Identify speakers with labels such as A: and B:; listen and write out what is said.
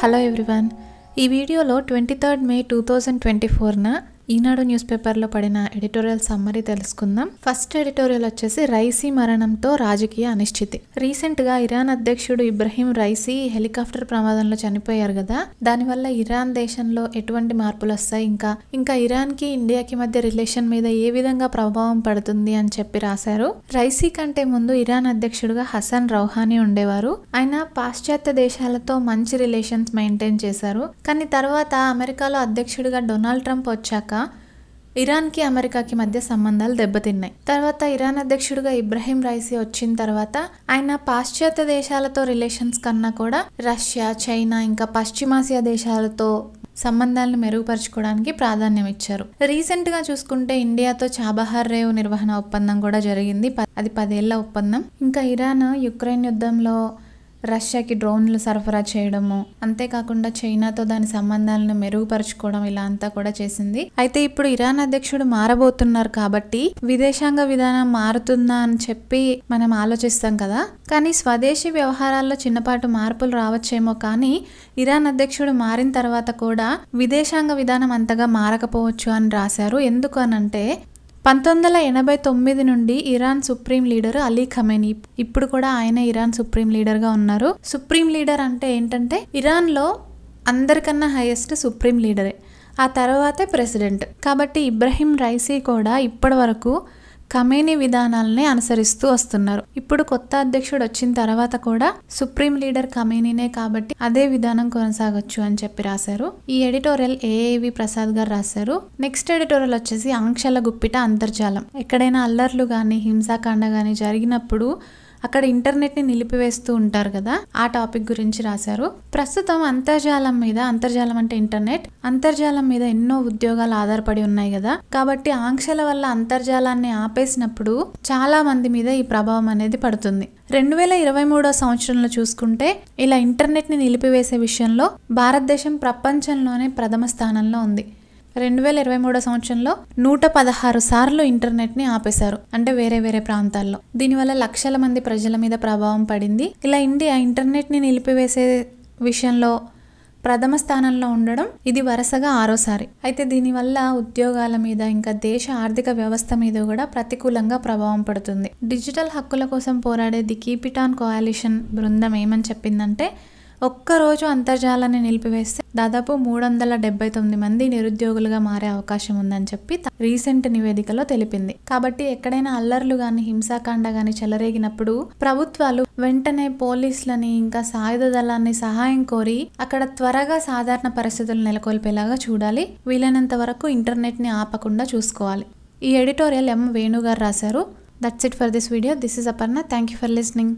A: Hello everyone, ఈ వీడియోలో 23 మే 2024న ఈనాడు news పేపర్లో పడిన ఎడిటోరియల్ సమ్మరీ తెలుసుకుందాం. ఫస్ట్ ఎడిటోరియల్ వచ్చేసి రైసీ మరణంతో రాజకీయ అనిశ్చితి. రీసెంట్గా ఇరాన్ అధ్యక్షుడు ఇబ్రహీం రైసీ హెలికాప్టర్ ప్రమాదంలో చనిపోయారు కదా, దానివల్ల ఇరాన్ దేశంలో ఎటువంటి మార్పులు వస్తాయి, ఇంకా ఇరాన్కి ఇండియాకి మధ్య రిలేషన్ మీద ఏ విధంగా ప్రభావం పడుతుంది అని చెప్పి రాశారు. రైసీ కంటే ముందు ఇరాన్ అధ్యక్షుడుగా హసన్ రౌహానీ ఉండేవారు. ఆయన పాశ్చాత్య దేశాలతో మంచి రిలేషన్స్ మెయింటైన్ చేశారు. కానీ తర్వాత అమెరికాలో అధ్యక్షుడిగా డొనాల్డ్ ట్రంప్ వచ్చాక ఇరాన్కి అమెరికాకి మధ్య సంబంధాలు దెబ్బతిన్నాయి. తర్వాత ఇరాన్ అధ్యక్షుడిగా ఇబ్రహీం రైసీ వచ్చిన తర్వాత ఆయన పాశ్చాత్య దేశాలతో రిలేషన్స్ కన్నా కూడా రష్యా, చైనా, ఇంకా పశ్చిమాసియా దేశాలతో సంబంధాలను మెరుగుపరచుకోవడానికి ప్రాధాన్యం ఇచ్చారు. రీసెంట్ గా చూసుకుంటే ఇండియాతో చాబహార్ రేవ్ నిర్వహణ ఒప్పందం కూడా జరిగింది. అది 10 ఏళ్ల ఒప్పందం. ఇంకా ఇరాన్ యుక్రెయిన్ యుద్ధంలో రష్యాకి డ్రోన్లు సరఫరా చేయడము, అంతేకాకుండా చైనాతో దాని సంబంధాలను మెరుగుపరచుకోవడం, ఇలా అంతా కూడా చేసింది. అయితే ఇప్పుడు ఇరాన్ అధ్యక్షుడు మారబోతున్నారు కాబట్టి విదేశాంగ విధానం మారుతుందా అని చెప్పి మనం ఆలోచిస్తాం కదా. కానీ స్వదేశీ వ్యవహారాల్లో చిన్నపాటు మార్పులు రావచ్చేమో, కానీ ఇరాన్ అధ్యక్షుడు మారిన తర్వాత కూడా విదేశాంగ విధానం అంతగా మారకపోవచ్చు అని రాశారు. ఎందుకు అనంటే 1989 నుండి Iran supreme leader Ali Khamenei, ఇప్పుడు కూడా ఆయన ఇరాన్ సుప్రీం లీడర్గా ఉన్నారు. సుప్రీం లీడర్ అంటే ఏంటంటే ఇరాన్లో అందరికన్నా హైయెస్ట్ సుప్రీం లీడరే, ఆ తర్వాతే ప్రెసిడెంట్. కాబట్టి ఇబ్రహీం రైసీ కూడా ఇప్పటి వరకు ఖమేనీ విధానాలనే అనుసరిస్తూ వస్తున్నారు. ఇప్పుడు కొత్త అధ్యక్షుడు వచ్చిన తర్వాత కూడా సుప్రీం లీడర్ ఖమేనీనే కాబట్టి అదే విధానం కొనసాగొచ్చు అని చెప్పి రాశారు. ఈ ఎడిటోరియల్ ఏఏవి ప్రసాద్ గారు రాశారు. నెక్స్ట్ ఎడిటోరియల్ వచ్చేసి ఆంక్షల గుప్పిట అంతర్జాలం. ఎక్కడైనా అల్లర్లు కానీ హింసాకాండ కానీ జరిగినప్పుడు అక్కడ ఇంటర్నెట్ని నిలిపివేస్తూ ఉంటారు కదా, ఆ టాపిక్ గురించి రాశారు. ప్రస్తుతం అంతర్జాలం అంటే ఇంటర్నెట్, అంతర్జాలం మీద ఎన్నో ఉద్యోగాలు ఆధారపడి ఉన్నాయి కదా. కాబట్టి ఆంక్షల వల్ల అంతర్జాలాన్ని ఆపేసినప్పుడు చాలా మంది మీద ఈ ప్రభావం అనేది పడుతుంది. 2023 సంవత్సరంలో చూసుకుంటే ఇలా ఇంటర్నెట్ని నిలిపివేసే విషయంలో భారతదేశం ప్రపంచంలోనే ప్రథమ స్థానంలో ఉంది. 2023 సంవత్సరంలో 116 సార్లు ఇంటర్నెట్ ని ఆపేశారు, అంటే వేరే ప్రాంతాల్లో. దీనివల్ల లక్షల మంది ప్రజల మీద ప్రభావం పడింది. ఇలా ఇండియా ఇంటర్నెట్ ని నిలిపివేసే విషయంలో ప్రథమ స్థానంలో ఉండడం ఇది వరుసగా 6సారి. అయితే దీనివల్ల ఉద్యోగాల మీద, ఇంకా దేశ ఆర్థిక వ్యవస్థ మీద కూడా ప్రతికూలంగా ప్రభావం పడుతుంది. డిజిటల్ హక్కుల కోసం పోరాడే ది కీప్ ఇట్ ఆన్ కోalition బృందం ఏమని చెప్పిందంటే, ఒక్కరోజు అంతర్జాలాన్ని నిలిపివేస్తే దాదాపు 379 మంది నిరుద్యోగులుగా మారే అవకాశం ఉందని చెప్పి రీసెంట్ నివేదికలో తెలిపింది. కాబట్టి ఎక్కడైనా అల్లర్లు గాని, హింసాకాండ గాని చెలరేగినప్పుడు ప్రభుత్వాలు వెంటనే పోలీసులని, ఇంకా సాయుధ దళాన్ని సహాయం కోరి అక్కడ త్వరగా సాధారణ పరిస్థితులు నెలకొల్పేలాగా చూడాలి. వీలైనంత వరకు ఇంటర్నెట్ ని ఆపకుండా చూసుకోవాలి. ఈ ఎడిటోరియల్ ఎం వేణు గారు రాశారు. That's it for this video. This is Aparna. Thank you for listening.